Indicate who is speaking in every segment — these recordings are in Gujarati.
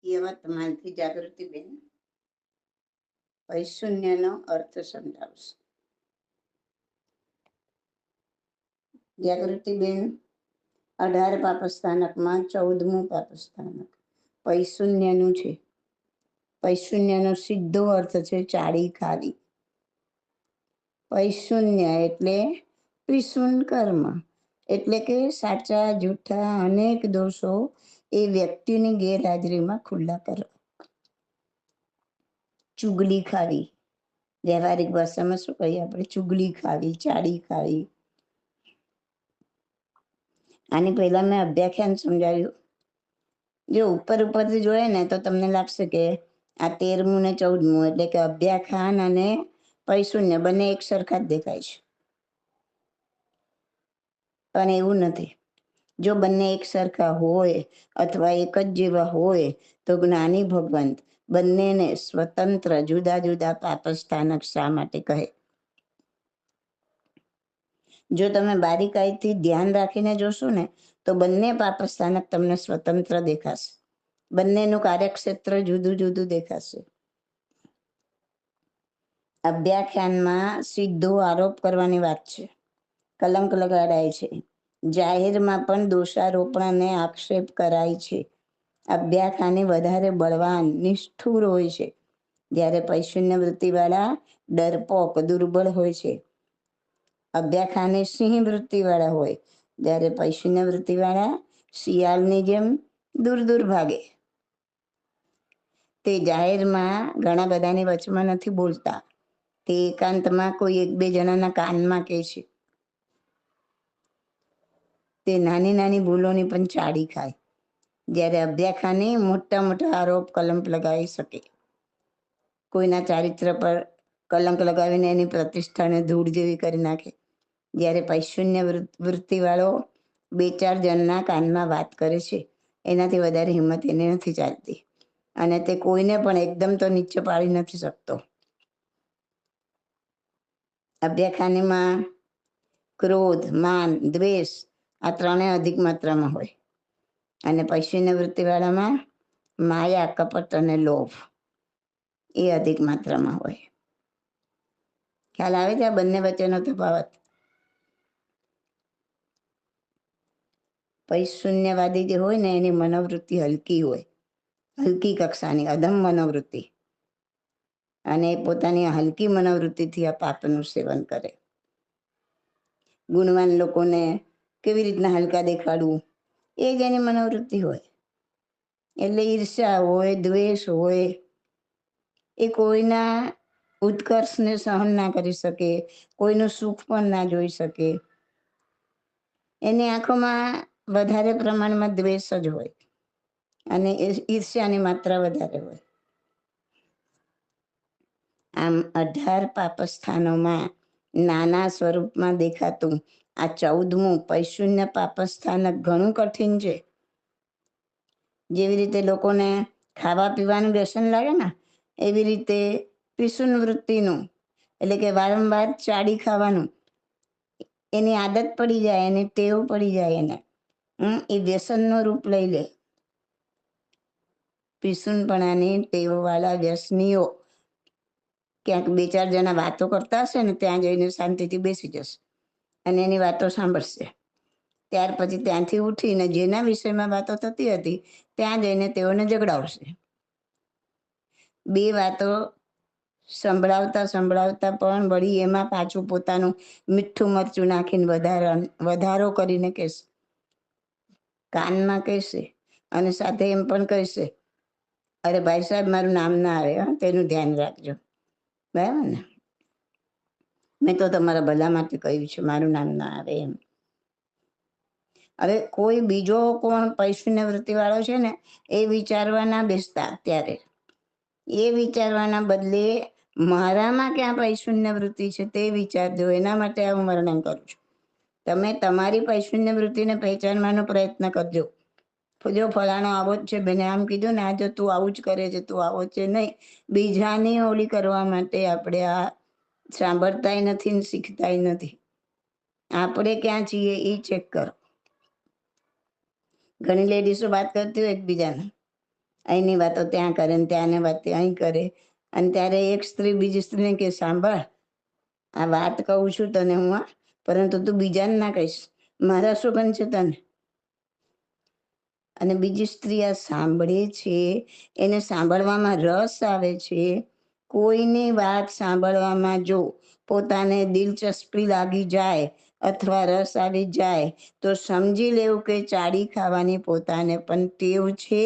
Speaker 1: એવા તમારી જાગૃતિબેન વૈશૂન્યનો અર્થ સમજાવશે. જાગૃતિબેન 18 પાપસ્થાનકમાં 14મું પાપસ્થાનક વૈશૂન્યનું છે. વૈશૂન્યનો સીધો અર્થ છે ચાડી ખાવી. વૈશૂન્ય એટલે વિશુન કર્મ, એટલે કે સાચા જૂઠા અનેક દોષો એ વ્યક્તિની ગેરહાજરીમાં ખુલ્લા કરવા. ચુગલી ખાવી, વ્યવહારિક ભાષામાં શું કહીએ આપણે? ચુગલી ખાવી, ચાડી ખાવી. આની પહેલા મેં અભ્યાખ્યાન સમજાવ્યું. જો ઉપર ઉપરથી જોઈએ ને તો તમને લાગશે કે આ 13મું ને 14મું એટલે કે અભ્યાખ્યાન અને વૈશૂન્ય બંને એક સરખા જ દેખાય છે, પણ એવું નથી. જો બંને એક સરખા હોય અથવા એક જ જેવા હોય તો જ્ઞાની ભગવંત બંનેને સ્વતંત્ર જુદા જુદા પાપસ્થાનક શા માટે કહે? જો તમે બારીકાઈથી ધ્યાન રાખીને જોશો ને તો બંને પાપસ્થાનક તમને સ્વતંત્ર દેખાશે. બંનેનું કાર્યક્ષેત્ર જુદું જુદું દેખાશે. અભ્યાખ્યાનમાં સીધો આરોપ કરવાની વાત છે, કલંક લગાડાય છે, જાહેરમાં પણ દોષારોપણ અને આક્ષેપ કરાય છે. અભ્યાખ્યાની વધારે બળવાન નિષ્ઠુર હોય છે, જ્યારે વૈશૂન્ય વૃત્તિવાળા ડરપોક દુર્બળ હોય છે. અભ્યાખ્યાની સિંહ વૃત્તિવાળા હોય, જ્યારે વૈશૂન્ય વૃત્તિવાળા શિયાળની જેમ દૂર દૂર ભાગે. તે જાહેરમાં ઘણા બધાની વચમાં નથી બોલતા, તે એકાંતમાં કોઈ એક બે જણાના કાનમાં કહે છે. તે નાની નાની ભૂલોની પણ ચાડી ખાય, જ્યારે અભ્યાખ્યાની મોટા મોટા આરોપ કલંક લગાવી શકે. કોઈના ચારિત્ર પર કલંક લગાવીને એની પ્રતિષ્ઠાને ધૂળ જેવી કરી નાખે, જ્યારે વૈશૂન્ય વૃત્તિવાળો બે ચાર જણના કાનમાં વાત કરે છે, એનાથી વધારે હિંમત એને નથી ચાલતી, અને તે કોઈને પણ એકદમ તો નીચે પાડી નથી શકતો. અભ્યાખ્યાનીમાં ક્રોધ, માન, દ્વેષ આ ત્રણેય અધિક માત્રામાં હોય, અને વૈશૂન્ય વૃત્તિવાળામાં માયા, કપટ અને લોભ એ અધિક માત્રામાં હોય. ખ્યાલ આવે છે આ બંને વચ્ચેનો તફાવત? વૈશૂન્યવાદી જે હોય ને એની મનોવૃત્તિ હલકી હોય, હલકી કક્ષાની અધમ મનોવૃત્તિ, અને પોતાની હલકી મનોવૃત્તિથી આ પાપનું સેવન કરે. ગુણવાન લોકોને કેવી રીતના હલકા દેખાડવું એ જ એની મનોવૃત્તિ હોય. એટલે ઈર્ષ્યા હોય, દ્વેષ હોય, એ કોઈના ઉત્કર્ષને સહન ના કરી શકે, કોઈનું સુખ પણ ના જોઈ શકે. એની આંખોમાં વધારે પ્રમાણમાં દ્વેષ જ હોય, અને ઈર્ષ્યાની માત્રા વધારે હોય. આમ 18 પાપસ્થાનોમાં નાના સ્વરૂપમાં દેખાતું આ 14મું વૈશૂન્ય પાપસ્થાનક ઘણું કઠિન છે. જેવી રીતે લોકોને ખાવા પીવાનું વ્યસન લાગે ને, એવી રીતે વિશુન વૃત્તિનું એટલે કે વારંવાર ચાડી ખાવાનું એની આદત પડી જાય, એની ટેવ પડી જાય એને, એ વ્યસનનું રૂપ લઈ લે. વિશુનપણાની ટેવવાળા વ્યસનીઓ ક્યાંક બે ચાર જણા વાતો કરતા હશે ને ત્યાં જઈને શાંતિથી બેસી જશે અને એની વાતો સાંભળશે. ત્યાર પછી ત્યાંથી ઉઠીને જેના વિષયમાં વાતો થતી હતી ત્યાં જઈને તેઓને ઝઘડાવશે. બે વાતો સંભળાવતા પણ વળી એમાં પાછું પોતાનું મીઠું મરચું નાખીને વધારો કરીને કહેશે, કાનમાં કહેશે, અને સાથે એમ પણ કહેશે, અરે ભાઈ સાહેબ મારું નામ ના આવે, તેનું ધ્યાન રાખજો, બરાબર ને? મેં તો તમારા ભલા માટે કહ્યું છે, મારું નામ ના આવે એમ. હવે કોઈ બીજો કોણ વૈશૂન્ય વૃત્તિવાળો છે ને એ વિચારવા ના બેસતા. ત્યારે એ વિચારવાના બદલે મારામાં ક્યાં વૈશૂન્ય વૃત્તિ છે તે વિચારજો. એના માટે આ હું વર્ણન કરું છું. તમે તમારી વૈશૂન્ય વૃત્તિને પહેચાનવાનો પ્રયત્ન કરજો. જો ફલાણો આવો જ છે, બેને આમ કીધું ને, આ જો તું આવું જ કરે છે, તું આવો છે નહીં. બીજાની ઓલી કરવા માટે આપણે આ સાંભળતાય નથી ને શીખતાય નથી. આપણે ક્યાં છીએ એ ચેક કરો. ઘણી લેડીઝો વાત કરતી હોય એકબીજાને, અહીંની વાતો ત્યાં કરે ને ત્યાંની વાત અહીં કરે. અને ત્યારે એક સ્ત્રી બીજી સ્ત્રીને કે સાંભળ, આ વાત કહું છું તને હું, પરંતુ તું બીજાને ના કહીશ, મારા શું બનશે તને. અને બીજી સ્ત્રી આ સાંભળે છે, એને સાંભળવામાં રસ આવે છે. કોઈની વાત સાંભળવામાં જો પોતાને દિલચસ્પી લાગી જાય અથવા રસ આવી જાય તો સમજી લેવું કે ચાડી ખાવાની પોતાને પણ ટેવ છે,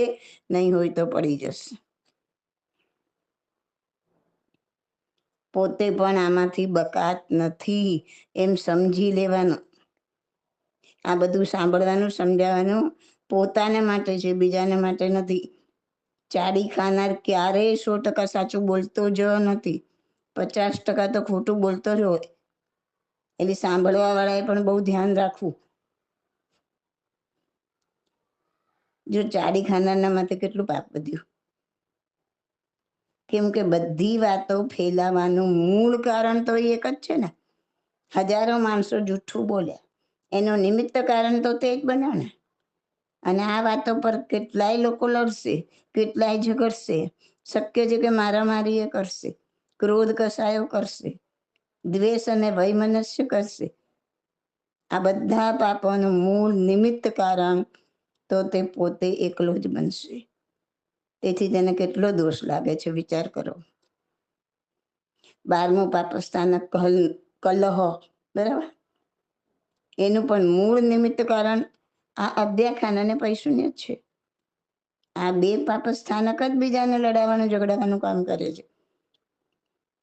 Speaker 1: નહીં હોય તો પડી જશે. પોતે પણ આમાંથી બકાત નથી એમ સમજી લેવાનું. આ બધું સાંભળવાનું, સમજાવવાનું પોતાને માટે છે, બીજાને માટે નથી. ચાડી ખાનાર ક્યારેય 100% સાચું બોલતો જ નથી, 50% તો ખોટું બોલતો જ હોય. એટલે સાંભળવા વાળાએ પણ બહુ ધ્યાન રાખવું. જો ચાડી ખાનારના માથે કેટલું પાપ બધ્યું. કેમ કે બધી વાતો ફેલાવાનું મૂળ કારણ તો એક જ છે ને. હજારો માણસો જૂઠું બોલ્યા, એનું નિમિત્ત કારણ તો તે જ બન્યો ને. અને આ વાતો પર કેટલાય લોકો લડશે, કેટલાય ઝઘડશે. શક્ય છે કે મારામારી એ કરશે, ક્રોધ કસાયો કરશે, દ્વેષ અને વૈમનસ્ય કરશે. આ બધા પાપોનું મૂળ નિમિત્ત કારણ તો તે પોતે એકલો જ બનશે. તેથી તેને કેટલો દોષ લાગે છે, વિચાર કરો. 12મું પાપ સ્થાન કલહ, બરાબર. એનું પણ મૂળ નિમિત્ત કારણ આ અધ્યાખાન અને પૈશુન્ય જ છે. આ બે પાપ સ્થાનક જ બીજાને લડાવવાનું, ઝઘડાવાનું કામ કરે છે.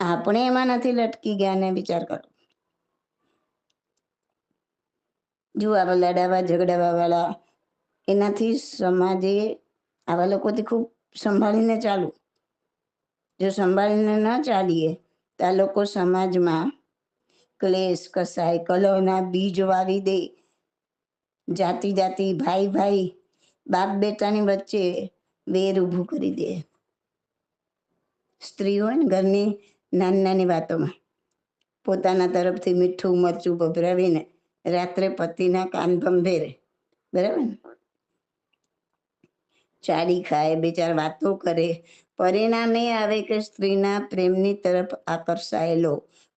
Speaker 1: આપણે એમાં નથી લટકી ગયા ને, વિચાર કરો. જો આવા લડાવા ઝઘડાવા વાળા, એનાથી સમાજે આવા લોકોથી ખૂબ સંભાળીને ચાલુ. જો સંભાળીને ન ચાલીએ તો આ લોકો સમાજમાં ક્લેશ, કસાય, કલહના બીજ વાવી દે. જાતિ જાતિ, ભાઈ ભાઈ, બાપ બેટાની વચ્ચે વેર ઊભું કરી દે. સ્ત્રી હોય ને ઘરની નાની નાની વાતોમાં પોતાના તરફથી મીઠું મરચું ભભરાવીને રાત્રે પતિના કાન ભંભેરે, બરાબર ને. ચાડી ખાય, બે ચાર વાતો કરે. પરિણામે આવે કે સ્ત્રીના પ્રેમની તરફ આકર્ષાયેલો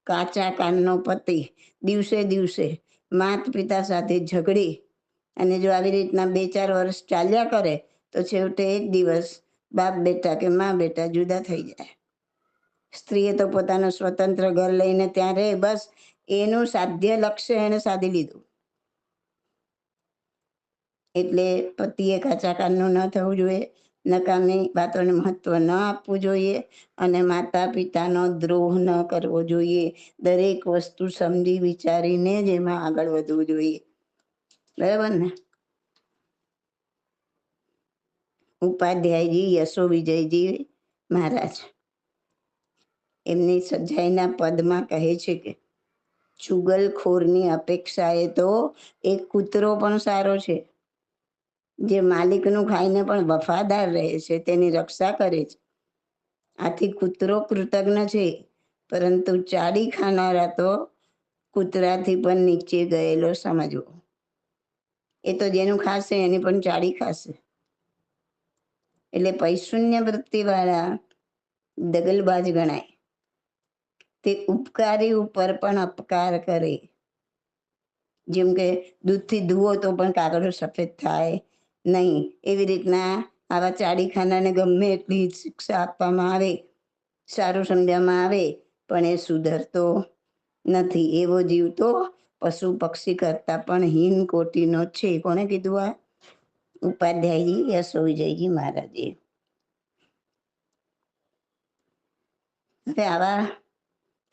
Speaker 1: કાચા કાનનો પતિ દિવસે દિવસે માત પિતા સાથે ઝઘડી, અને જો આવી રીતના 2-4 વર્ષ ચાલ્યા કરે તો છેવટે એક દિવસ બાપ બેટા કે મા બેટા જુદા થઈ જાય. સ્ત્રીએ તો પોતાનું સ્વતંત્ર ઘર લઈને ત્યાં રહે, બસ એનું સાધ્ય લક્ષ્ય એને સાધી લીધું. એટલે પતિએ કાચા કાનનું ન થવું જોઈએ, નકામી વાતોને મહત્વ ન આપવું જોઈએ, અને માતા પિતાનો દ્રોહ ન કરવો જોઈએ. દરેક વસ્તુ સમજી વિચારીને જ એમાં આગળ વધવું જોઈએ, બરાબર ને. ઉપાધ્યાયજી યશો વિજયજી મહારાજ એમની સજાઈના પદમાં કહે છે કે ચુગલખોરની અપેક્ષાએ તો એક કૂતરો પણ સારો છે, જે માલિકનું ખાઈને પણ વફાદાર રહે છે, તેની રક્ષા કરે છે. આથી કૂતરો કૃતજ્ઞ છે, પરંતુ ચાડી ખાનારા તો કૂતરાથી પણ નીચે ગયેલો સમજવો. એ તો જેનું ખાશે એની પણ ચાડી ખાશે. એટલે પૈશુન્ય વૃત્તિવાળા દગલબાજ ગણાય. તે ઉપકારી ઉપર પણ અપકાર કરે. જેમ કે દૂધથી ધુઓ તો પણ કાગળ સફેદ થાય નહીં, એવી રીતના આવા ચાડીખાનાને ગમે એટલી શિક્ષા આપવામાં આવે, સારું સમજવામાં આવે, પણ એ સુધરતો નથી. એવો જીવ તો પશુ પક્ષી કરતા પણ હીન કોટીનો છે. કોણે કીધું આ? ઉપાધ્યાયજી યશો વિજયજી મહારાજે. હવે આવા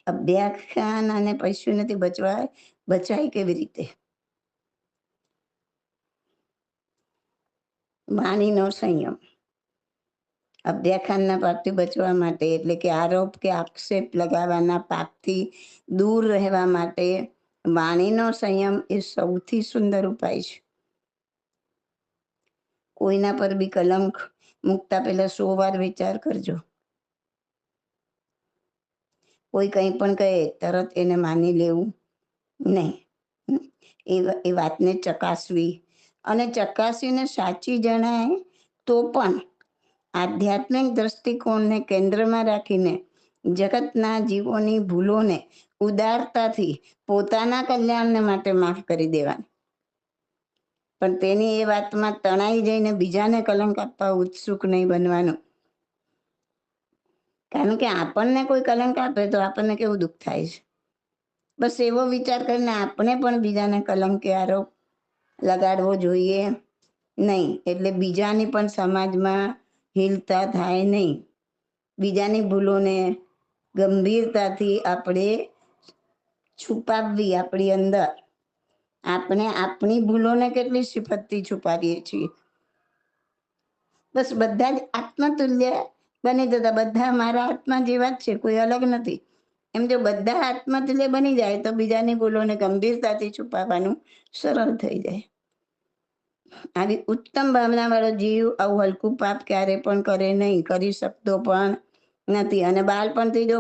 Speaker 1: અભ્યાખ્યાન અને પૈશુન્યથી બચાય કેવી રીતે? વાણીનો સંયમ. અભ્યાખ્યાનના પાપથી બચવા માટે, એટલે કે આરોપ કે આક્ષેપ લગાવવાના પાપથી દૂર રહેવા માટે વાણીનો સંયમ એ સૌથી સુંદર ઉપાય છે. કોઈના પર બી કલંક મૂકતા પહેલા 100 વાર વિચાર કરજો. કોઈ કંઈ પણ કહે તરત એને માની લેવું નહીં. એ વાતને ચકાસવી, અને ચકાસીને સાચી જણાય તો પણ આધ્યાત્મિક દ્રષ્ટિકોણને કેન્દ્રમાં રાખીને જગતના જીવોની ભૂલોને ઉદારતાથી પોતાના કલ્યાણને માટે માફ કરી દેવાની. પણ તેની એ વાતમાં તણાઈ જઈને બીજાને કલંક આપવા ઉત્સુક નહીં બનવાનું. કારણ કે આપણને કોઈ કલંક આપે તો આપણને કેવું દુઃખ થાય છે. બસ એવો વિચાર કરીને આપણે પણ બીજાને કલંકે આરોપ લગાડવો જોઈએ નહીં. એટલે બીજાની પણ સમાજમાં હિલતા થાય નહીં. બીજાની ભૂલોને ગંભીરતાથી આપણે છુપાવવી આપણી અંદર. આપણે આપણી ભૂલોને કેટલી સિફતથી છુપાવીએ છીએ. બસ બધા જ આત્મતુલ્ય બની જતા, બધા મારા આત્મા જેવા જ છે, કોઈ અલગ નથી. એમ જો બધા આત્મતુલ્ય બની જાય તો બીજાની ભૂલોને ગંભીરતાથી છુપાવવાનું સરળ થઈ જાય. આવી ઉત્તમ ભાવના વાળો જીવ આવું હલકું પાપ ક્યારે પણ કરે નહીં, કરી શકતો પણ નથી. અને બાળપણથી જો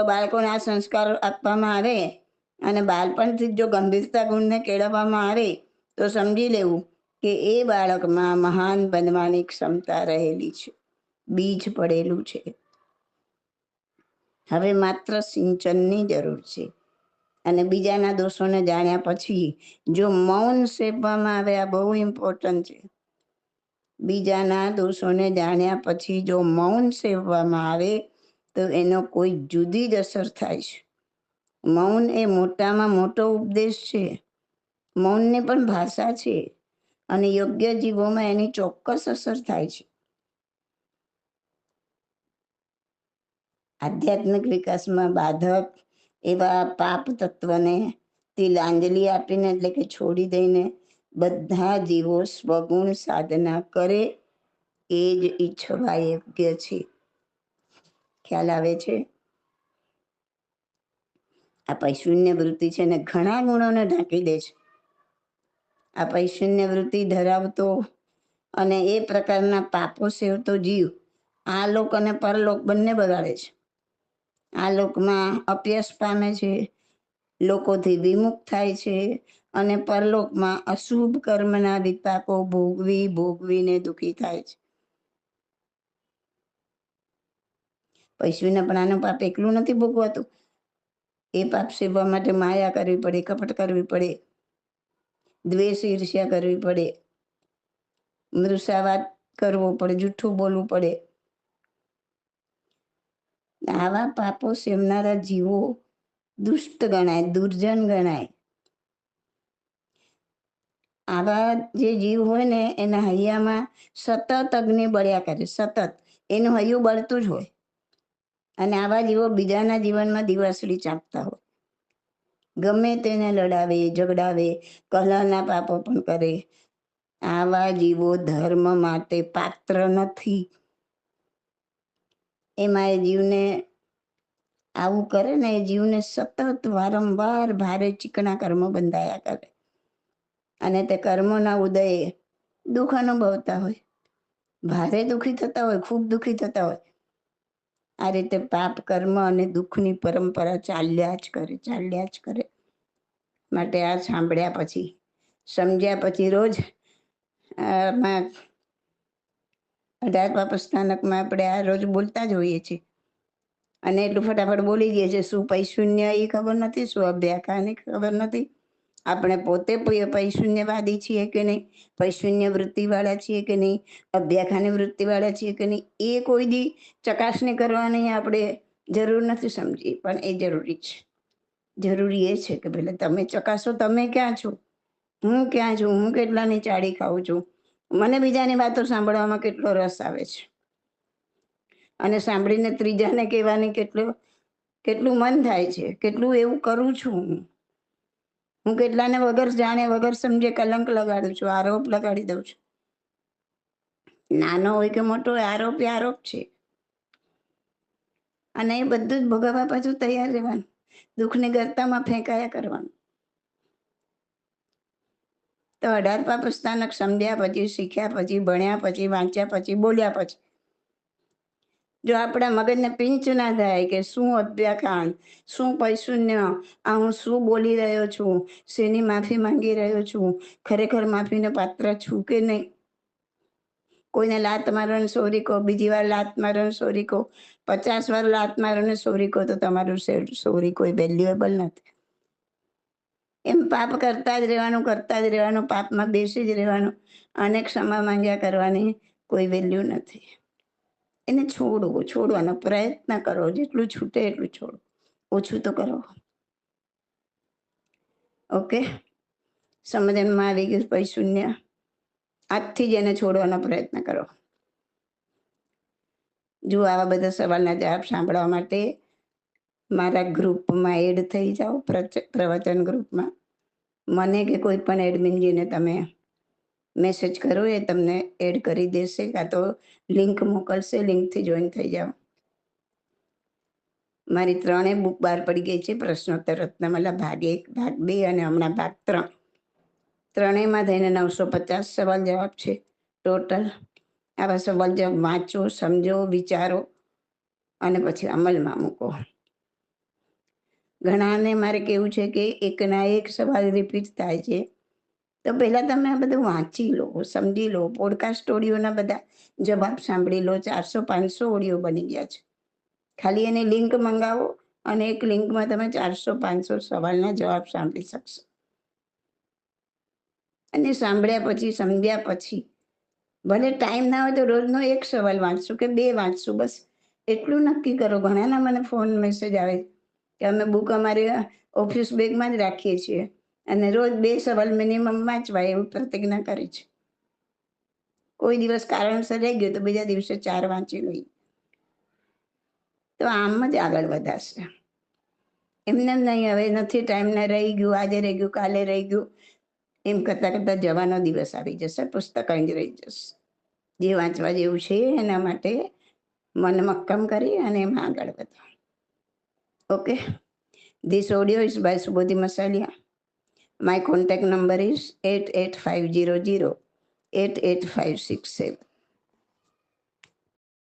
Speaker 1: બાળકોને આ સંસ્કાર આપવામાં આવે અને બાળપણથી જો ગંભીરતા ગુણને કેળવવામાં આવે તો સમજી લેવું કે એ બાળકમાં મહાન બનવાની ક્ષમતા રહેલી છે, બીજ પડેલું છે. હવે માત્ર સિંચનની જરૂર છે. અને બીજાના દોષોને જાણ્યા પછી જો મૌન સેવવામાં આવે, આ બહુ ઇમ્પોર્ટન્ટ છે. બીજાના દોષોને જાણ્યા પછી જો મૌન સેવવામાં આવે તો એનો કોઈ જુદી જ અસર થાય છે. મૌન એ મોટામાં મોટો ઉપદેશ છે. મૌનની પણ ભાષા છે અને યોગ્ય જીવોમાં એની ચોક્કસ અસર થાય છે. આધ્યાત્મિક વિકાસમાં બાધક એવા પાપ તત્વને તિલાંજલિ આપીને, એટલે કે છોડી દઈને બધા જીવો સ્વગુણ સાધના કરે એ જ ઈચ્છવા યોગ્ય છે. ખ્યાલ આવે છે? આ પૈશુન્ય વૃત્તિ છે ને ઘણા ગુણોને ઢાંકી દે છે. આ પૈશુન્ય વૃત્તિ ધરાવતો અને એ પ્રકારના પાપો સેવતો જીવ આ લોક અને પરલોક બંને બગાડે છે. આ લોકમાં અપયશ પામે છે, લોકોથી વિમુખ થાય છે, અને પરલોકમાં અશુભ કર્મના વિપાકો ભોગવીને દુઃખી થાય છે. પૈશુના પણ આનું પાપ એકલું નથી ભોગવાતું. એ પાપ સેવવા માટે માયા કરવી પડે, કપટ કરવી પડે, દ્વેષ ઈર્ષ્યા કરવી પડે, મૃષાવાદ કરવો પડે, જૂઠું બોલવું પડે. આવા પાપો સેવનારા જીવો દુષ્ટ ગણાય, દુર્જન ગણાય. આવા જે જીવ હોય ને એના હૈયામાં સતત અગ્નિ બળ્યા કરે, સતત એનું હૈયું બળતું જ હોય. અને આવા જીવો બીજાના જીવનમાં દિવાસળી ચાંપતા હોય. ગમે તેને લડાવે, ઝઘડાવે, કલહના પાપો પણ કરે. આવા જીવો ધર્મ માટે પાત્ર નથી. એમાં એ જીવને આવું કરે ને, એ જીવને સતત વારંવાર ભારે ચીકણા કર્મો બંધાયા કરે અને તે કર્મોના ઉદયે દુઃખ અનુભવતા હોય, ભારે દુઃખી થતા હોય, ખૂબ દુઃખી થતા હોય. આ રીતે પાપ કર્મ અને દુઃખની પરંપરા ચાલ્યા જ કરે. માટે આ સાંભળ્યા પછી, સમજ્યા પછી રોજ 18 પાપ સ્થાનકમાં આપણે આ રોજ બોલતા જ હોઈએ છીએ. અને એટલું ફટાફટ બોલી દઈએ છીએ. શું પૈશુન્ય એ ખબર નથી, શું અભ્યાખાની ખબર નથી. આપણે પોતે પૈશુન્યવાદી છીએ કે નહીં, પૈશુન્ય વૃત્તિવાળા છીએ કે નહીં, અભ્યાખાની વૃત્તિવાળા છીએ કે નહીં, એ કોઈ દી ચકાસણી કરવાની આપણે જરૂર નથી સમજી. પણ એ જરૂરી છે. જરૂરી એ છે કે ભલે તમે ચકાસો, તમે ક્યાં છો, હું ક્યાં છું, હું કેટલાની ચાળી ખાઉં છું, મને બીજાની વાતો સાંભળવામાં કેટલો રસ આવે છે, અને સાંભળીને ત્રીજાને કહેવાની કેટલું મન થાય છે, કેટલું એવું કરું છું. હું કેટલાને વગર જાણે, વગર સમજે કલંક લગાડું છું, આરોપ લગાડી દઉં છું. નાનો હોય કે મોટો હોય, આરોપ છે. અને એ બધું જ ભોગવવા પાછું તૈયાર રહેવાનું, દુઃખની ગર્તામાં ફેંકાયા કરવાનું. તો 18 પાપ સ્થાનક સમજ્યા પછી, શીખ્યા પછી, ભણ્યા પછી, વાંચ્યા પછી, બોલ્યા પછી જો આપણા મગજને પિંચ ના થાય કે શું અભ્યાખાન, શું પૈશુન્ય, આ હું શું બોલી રહ્યો છું, શેની માફી માંગી રહ્યો છું, ખરેખર માફીને પાત્ર છું કે નહીં, કોઈને લાત મારો ને સોરી કહો, બીજી વાર લાત મારો ને સોરી કહો, 50 વાર લાત મારો ને સોરી કહો, તો તમારું સોરી કોઈ વેલ્યુએબલ નથી. એમ પાપ કરતા જ રહેવાનું, પાપમાં બેસી જ રહેવાનું, અને ક્ષમા માંગ્યા કરવાની કોઈ વેલ્યુ નથી. એને છોડવાનો પ્રયત્ન કરો, જેટલું છૂટે એટલું છોડો, ઓછું તો કરો. ઓકે, સમજણમાં આવી ગયું? પછી શૂન્ય આજથી જ એને છોડવાનો પ્રયત્ન કરો. જો આવા બધા સવાલના જવાબ સાંભળવા માટે મારા ગ્રુપમાં એડ થઈ જાઓ, પ્રવચન ગ્રુપમાં. મને કે કોઈ પણ એડમિનજીને તમે મેસેજ કરો, એ તમને એડ કરી દેશે, કાં તો લિંક મોકલશે, લિંકથી જોઈન થઈ જાઓ. મારી 3 બુક બહાર પડી ગઈ છે, પ્રશ્નોત્તર રત્નમાલા ભાગ 1, ભાગ 2 અને હમણાં ભાગ 3. 3માં થઈને 950 સવાલ જવાબ છે ટોટલ. આવા સવાલ જવાબ વાંચો, સમજો, વિચારો અને પછી અમલમાં મૂકો. ઘણાને મારે કેવું છે કે એકના એક સવાલ રિપીટ થાય છે, તો પહેલાં તમે આ બધું વાંચી લો, સમજી લો. પોડકાસ્ટ ઓડિયોના બધા જવાબ સાંભળી લો. 400-500 ઓડિયો બની ગયા છે. ખાલી એની લિંક મંગાવો અને એક લિંકમાં તમે 400-500 સવાલના જવાબ સાંભળી શકશો. અને સાંભળ્યા પછી, સમજ્યા પછી, ભલે ટાઈમ ના હોય તો રોજનો એક સવાલ વાંચશું કે 2 વાંચશું, બસ એટલું નક્કી કરો. ઘણાના મને ફોન મેસેજ આવે કે અમે બુક અમારી ઓફિસ બેગમાં જ રાખીએ છીએ અને રોજ 2 સવાલ મિનિમમ વાંચવા, એવું પ્રતિજ્ઞા કરી છે. કોઈ દિવસ કારણસર રહી ગયો તો બીજા દિવસે 4 વાંચી લઈએ, તો આમ જ આગળ વધાશે. એમને નહીં હવે નથી ટાઈમ, ને રહી ગયું, આજે રહી ગયું, કાલે રહી ગયું, એમ કરતાં કરતાં જવાનો દિવસ આવી જશે, પુસ્તક અહીં જ રહી જશે. જે વાંચવા જેવું છે એના માટે મન મક્કમ કરી અને એમાં આગળ વધો. Okay, this audio is by Subodhi Masaliya. My contact number is 88500 88567.